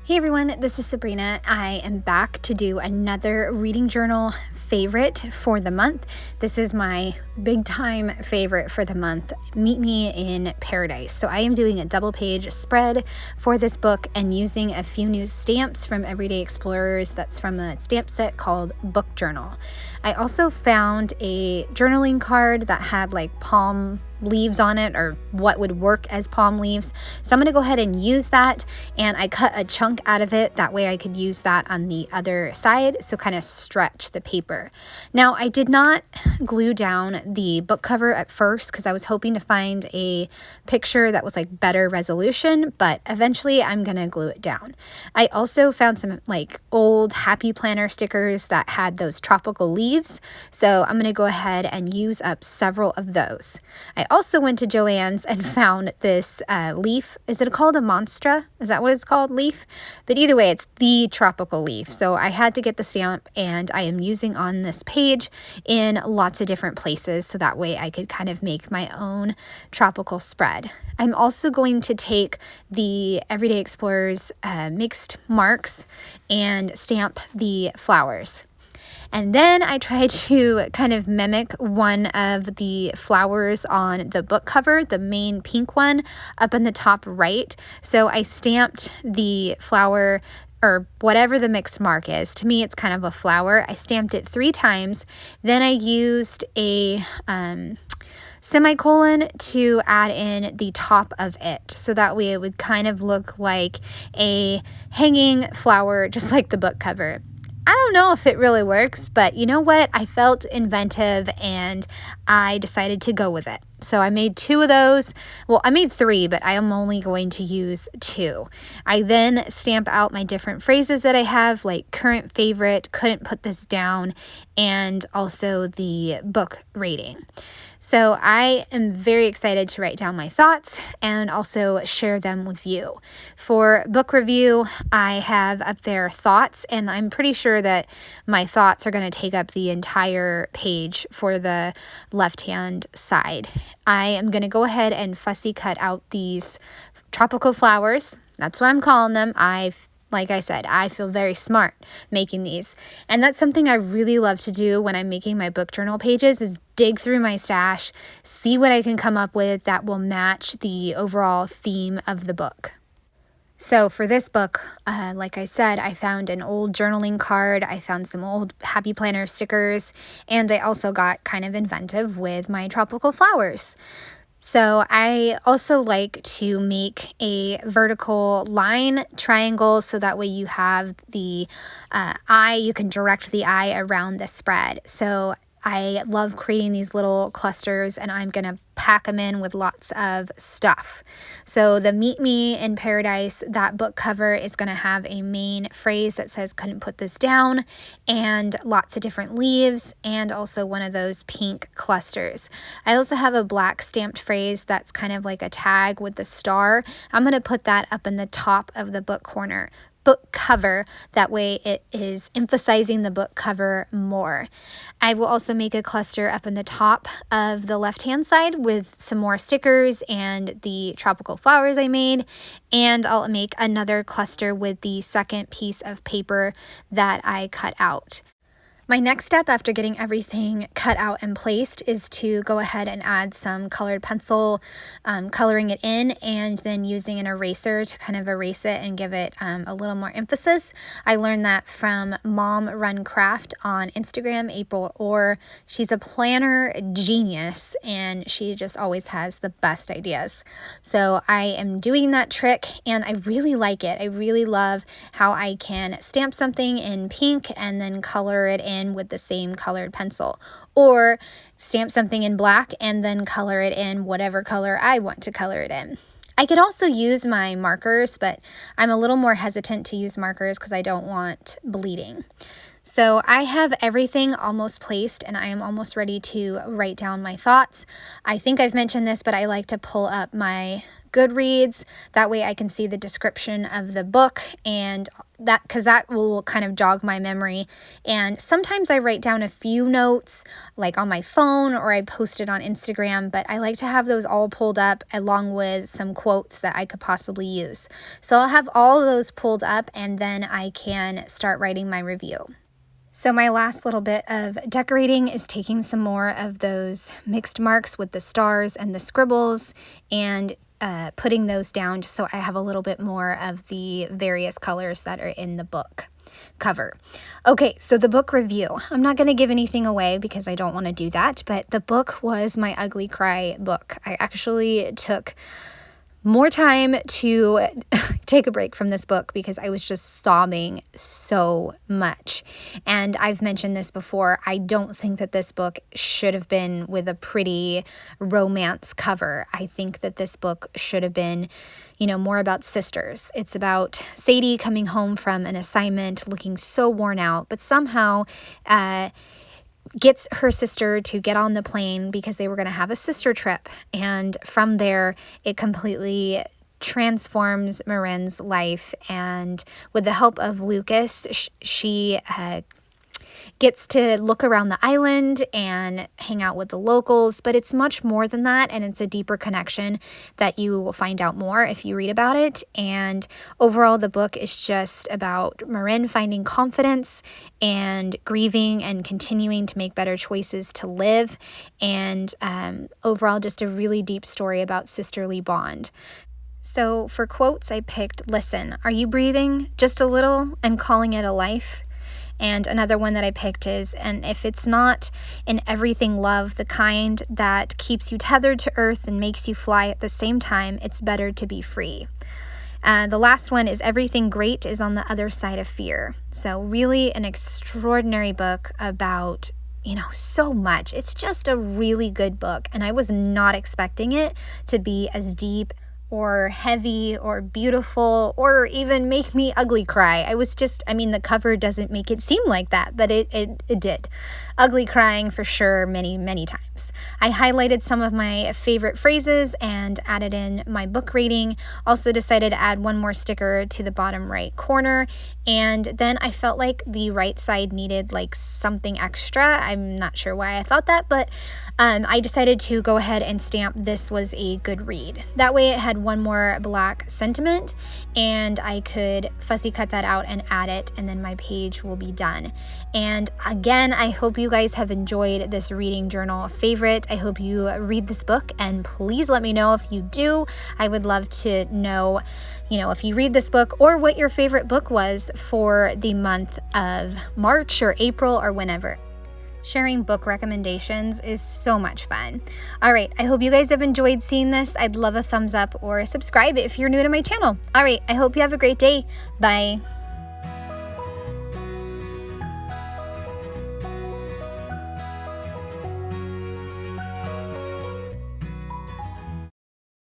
Hey everyone, this is Sabrina. I am back to do another reading journal favorite for the month. This is my big time favorite for the month, Meet Me in Paradise. So I am doing a double page spread for this book and using a few new stamps from Everyday Explorers. That's from a stamp set called Book Journal. I also found a journaling card that had like palm leaves on it, or what would work as palm leaves. So I'm going to go ahead and use that, and I cut a chunk out of it. That way I could use that on the other side, so kind of stretch the paper. Now, I did not glue down the book cover at first because I was hoping to find a picture that was like better resolution, but eventually I'm going to glue it down. I also found some like old Happy Planner stickers that had those tropical leaves, so I'm going to go ahead and use up several of those. I also went to Joann's and found this leaf. Is it called a Monstra? Is that what it's called? Leaf? But either way, it's the tropical leaf. So I had to get the stamp, and I am using on this page in lots of different places, so that way I could kind of make my own tropical spread. I'm also going to take the Everyday Explorers mixed marks and stamp the flowers. And then I tried to kind of mimic one of the flowers on the book cover, the main pink one up in the top right. So I stamped the flower, or whatever the mixed mark is. To me, it's kind of a flower. I stamped it 3 times. Then I used a semicolon to add in the top of it. So that way it would kind of look like a hanging flower, just like the book cover. I don't know if it really works, but you know what? I felt inventive and I decided to go with it. So I made 2 of those. Well, I made 3, but I am only going to use 2. I then stamp out my different phrases that I have, like current favorite, couldn't put this down, and also the book rating. So I am very excited to write down my thoughts and also share them with you. For book review, I have up there thoughts, and I'm pretty sure that my thoughts are going to take up the entire page for the left-hand side. I am going to go ahead and fussy cut out these tropical flowers. That's what I'm calling them. Like I said, I feel very smart making these. And that's something I really love to do when I'm making my book journal pages, is dig through my stash, see what I can come up with that will match the overall theme of the book. So for this book, like I said, I found an old journaling card, I found some old Happy Planner stickers, and I also got kind of inventive with my tropical flowers. So I also like to make a vertical line triangle, so that way you have the eye, you can direct the eye around the spread. So I love creating these little clusters, and I'm going to pack them in with lots of stuff. So the Meet Me in Paradise, that book cover is going to have a main phrase that says couldn't put this down, and lots of different leaves, and also one of those pink clusters. I also have a black stamped phrase that's kind of like a tag with the star. I'm going to put that up in the top of the book cover. That way it is emphasizing the book cover more. I will also make a cluster up in the top of the left-hand side with some more stickers and the tropical flowers I made, and I'll make another cluster with the second piece of paper that I cut out. My next step after getting everything cut out and placed is to go ahead and add some colored pencil, coloring it in, and then using an eraser to kind of erase it and give it a little more emphasis. I learned that from Mom Run Craft on Instagram, April Orr. She's a planner genius, and she just always has the best ideas. So I am doing that trick, and I really like it. I really love how I can stamp something in pink and then color it in with the same colored pencil, or stamp something in black and then color it in whatever color I want to color it in. I could also use my markers, but I'm a little more hesitant to use markers because I don't want bleeding. So I have everything almost placed, and I am almost ready to write down my thoughts. I think I've mentioned this, but I like to pull up my Goodreads. That way I can see the description of the book and because that will kind of jog my memory. And sometimes I write down a few notes like on my phone, or I post it on Instagram, but I like to have those all pulled up along with some quotes that I could possibly use. So I'll have all of those pulled up, and then I can start writing my review. So my last little bit of decorating is taking some more of those mixed marks with the stars and the scribbles and putting those down just so I have a little bit more of the various colors that are in the book cover. Okay, so the book review. I'm not going to give anything away because I don't want to do that, but the book was my ugly cry book. I actually took more time to take a break from this book because I was just sobbing so much. And I've mentioned this before, I don't think that this book should have been with a pretty romance cover. I think that this book should have been, more about sisters. It's about Sadie coming home from an assignment looking so worn out, but somehow gets her sister to get on the plane because they were going to have a sister trip. And from there, it completely transforms Marin's life. And with the help of Lucas, she gets to look around the island and hang out with the locals, but it's much more than that, and it's a deeper connection that you will find out more if you read about it. And overall, the book is just about Marin finding confidence and grieving and continuing to make better choices to live, and overall, just a really deep story about sisterly bond. So for quotes, I picked, "Listen, are you breathing? Just a little and calling it a life?" And another one that I picked is, "And if it's not in everything love, the kind that keeps you tethered to earth and makes you fly at the same time, it's better to be free." The last one is, "Everything great is on the other side of fear." So really an extraordinary book about so much. It's just a really good book, and I was not expecting it to be as deep or heavy or beautiful or even make me ugly cry. The cover doesn't make it seem like that, but it did. Ugly crying for sure many, many times. I highlighted some of my favorite phrases and added in my book rating. Also decided to add one more sticker to the bottom right corner. And then I felt like the right side needed something extra. I'm not sure why I thought that, but I decided to go ahead and stamp "This was a good read." That way it had one more black sentiment, and I could fussy cut that out and add it, and then my page will be done. And again, I hope you guys have enjoyed this reading journal favorite. I hope you read this book, and please let me know if you do. I would love to know, if you read this book or what your favorite book was for the month of March or April or whenever. Sharing book recommendations is so much fun. All right, I hope you guys have enjoyed seeing this. I'd love a thumbs up or subscribe if you're new to my channel. All right, I hope you have a great day. Bye.